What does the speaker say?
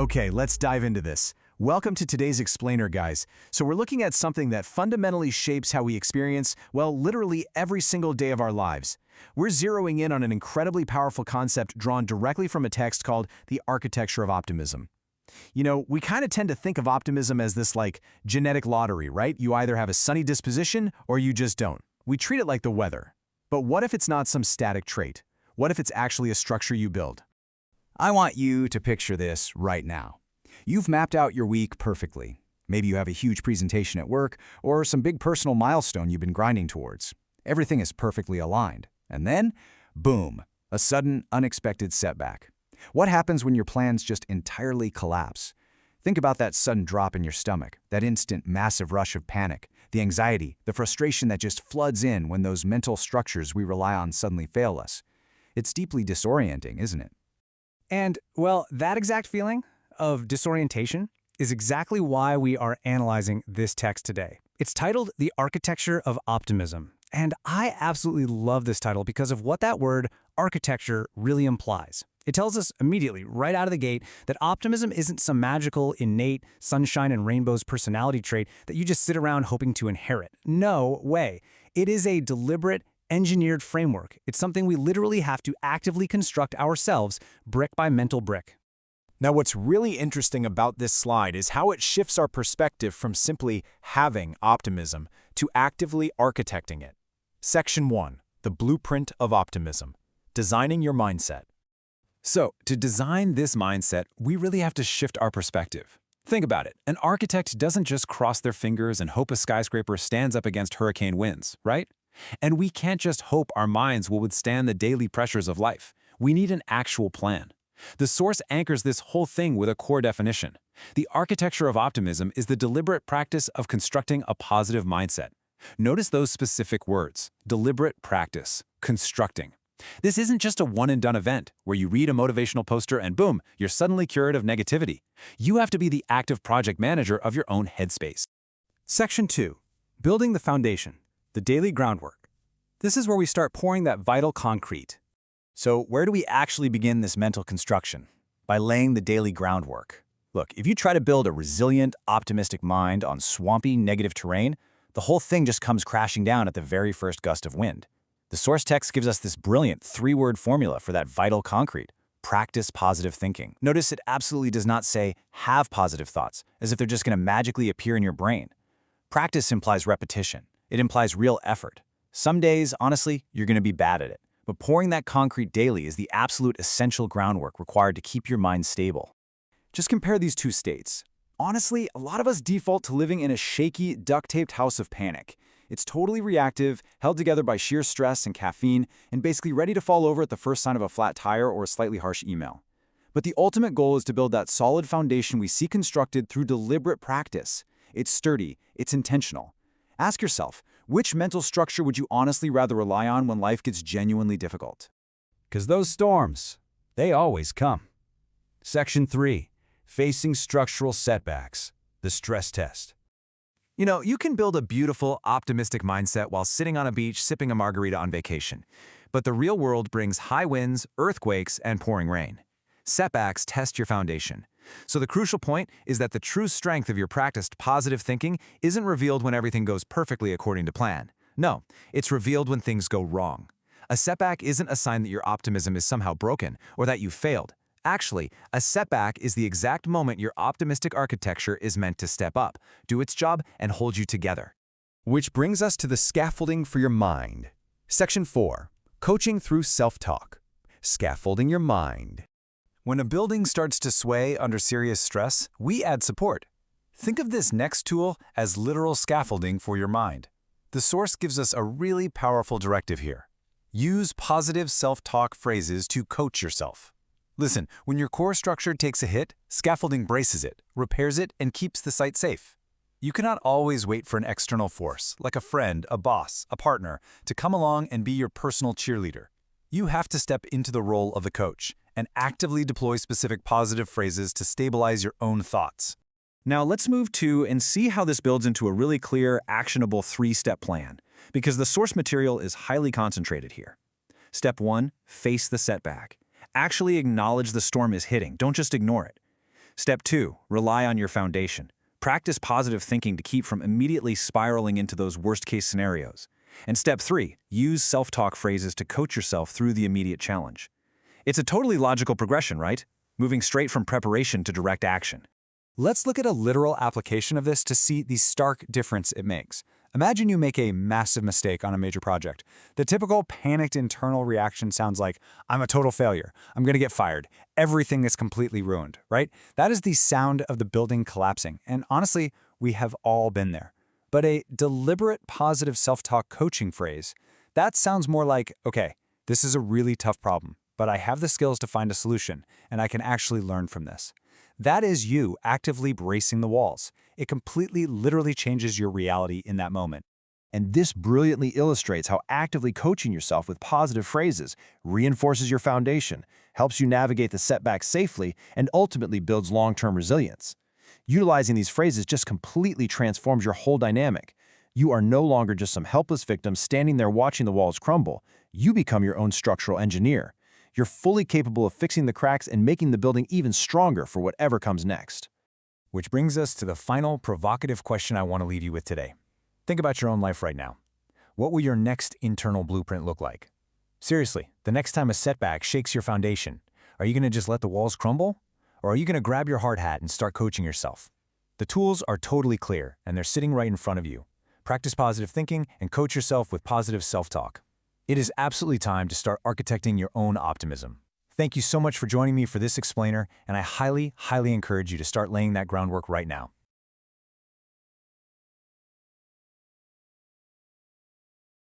Okay, let's dive into this. Welcome to today's explainer, guys. So we're looking at something that fundamentally shapes how we experience, well, literally every single day of our lives. We're zeroing in on an incredibly powerful concept drawn directly from a text called the Architecture of Optimism. You know, we kind of tend to think of optimism as this like genetic lottery, right? You either have a sunny disposition or you just don't. We treat it like the weather. But what if it's not some static trait? What if it's actually a structure you build? I want you to picture this right now. You've mapped out your week perfectly. Maybe you have a huge presentation at work or some big personal milestone you've been grinding towards. Everything is perfectly aligned. And then, boom, a sudden, unexpected setback. What happens when your plans just entirely collapse? Think about that sudden drop in your stomach, that instant, massive rush of panic, the anxiety, the frustration that just floods in when those mental structures we rely on suddenly fail us. It's deeply disorienting, isn't it? And, well, that exact feeling of disorientation is exactly why we are analyzing this text today. It's titled The Architecture of Optimism, and I absolutely love this title because of what that word, architecture, really implies. It tells us immediately, right out of the gate, that optimism isn't some magical, innate, sunshine and rainbows personality trait that you just sit around hoping to inherit. No way. It is a deliberate, engineered framework. It's something we literally have to actively construct ourselves, brick by mental brick. Now, what's really interesting about this slide is how it shifts our perspective from simply having optimism to actively architecting it. Section 1, the blueprint of optimism, designing your mindset. So, to design this mindset, we really have to shift our perspective. Think about it. An architect doesn't just cross their fingers and hope a skyscraper stands up against hurricane winds, right? And we can't just hope our minds will withstand the daily pressures of life. We need an actual plan. The source anchors this whole thing with a core definition. The architecture of optimism is the deliberate practice of constructing a positive mindset. Notice those specific words: deliberate practice, constructing. This isn't just a one-and-done event where you read a motivational poster and boom, you're suddenly cured of negativity. You have to be the active project manager of your own headspace. Section 2. Building the foundation, the daily groundwork. This is where we start pouring that vital concrete. So where do we actually begin this mental construction? By laying the daily groundwork. Look, if you try to build a resilient, optimistic mind on swampy, negative terrain, the whole thing just comes crashing down at the very first gust of wind. The source text gives us this brilliant three-word formula for that vital concrete: practice positive thinking. Notice it absolutely does not say have positive thoughts, as if they're just going to magically appear in your brain. Practice implies repetition. It implies real effort. Some days, honestly, you're going to be bad at it. But pouring that concrete daily is the absolute essential groundwork required to keep your mind stable. Just compare these two states. Honestly, a lot of us default to living in a shaky, duct-taped house of panic. It's totally reactive, held together by sheer stress and caffeine, and basically ready to fall over at the first sign of a flat tire or a slightly harsh email. But the ultimate goal is to build that solid foundation we see constructed through deliberate practice. It's sturdy, it's intentional. Ask yourself, which mental structure would you honestly rather rely on when life gets genuinely difficult? Because those storms, they always come. Section 3, facing structural setbacks, the stress test. You know, you can build a beautiful, optimistic mindset while sitting on a beach sipping a margarita on vacation. But the real world brings high winds, earthquakes, and pouring rain. Setbacks test your foundation. So the crucial point is that the true strength of your practiced positive thinking isn't revealed when everything goes perfectly according to plan. No, it's revealed when things go wrong. A setback isn't a sign that your optimism is somehow broken or that you failed. Actually, a setback is the exact moment your optimistic architecture is meant to step up, do its job, and hold you together. Which brings us to the scaffolding for your mind. Section 4, coaching through self-talk, scaffolding your mind. When a building starts to sway under serious stress, we add support. Think of this next tool as literal scaffolding for your mind. The source gives us a really powerful directive here. Use positive self-talk phrases to coach yourself. Listen, when your core structure takes a hit, scaffolding braces it, repairs it, and keeps the site safe. You cannot always wait for an external force, like a friend, a boss, a partner, to come along and be your personal cheerleader. You have to step into the role of the coach and actively deploy specific positive phrases to stabilize your own thoughts. Now let's move to and see how this builds into a really clear, actionable three-step plan, because the source material is highly concentrated here. Step 1, face the setback. Actually acknowledge the storm is hitting, don't just ignore it. Step 2, rely on your foundation. Practice positive thinking to keep from immediately spiraling into those worst-case scenarios. And Step 3, use self-talk phrases to coach yourself through the immediate challenge. It's a totally logical progression, right? Moving straight from preparation to direct action. Let's look at a literal application of this to see the stark difference it makes. Imagine you make a massive mistake on a major project. The typical panicked internal reaction sounds like, I'm a total failure. I'm going to get fired. Everything is completely ruined, right? That is the sound of the building collapsing. And honestly, we have all been there. But a deliberate positive self-talk coaching phrase, that sounds more like, okay, this is a really tough problem, but I have the skills to find a solution, and I can actually learn from this. That is you actively bracing the walls. It completely, literally changes your reality in that moment. And this brilliantly illustrates how actively coaching yourself with positive phrases reinforces your foundation, helps you navigate the setbacks safely, and ultimately builds long-term resilience. Utilizing these phrases just completely transforms your whole dynamic. You are no longer just some helpless victim standing there watching the walls crumble. You become your own structural engineer. You're fully capable of fixing the cracks and making the building even stronger for whatever comes next. Which brings us to the final provocative question I want to leave you with today. Think about your own life right now. What will your next internal blueprint look like? Seriously, the next time a setback shakes your foundation, are you going to just let the walls crumble? Or are you going to grab your hard hat and start coaching yourself? The tools are totally clear, and they're sitting right in front of you. Practice positive thinking and coach yourself with positive self-talk. It is absolutely time to start architecting your own optimism. Thank you so much for joining me for this explainer, and I highly, highly encourage you to start laying that groundwork right now.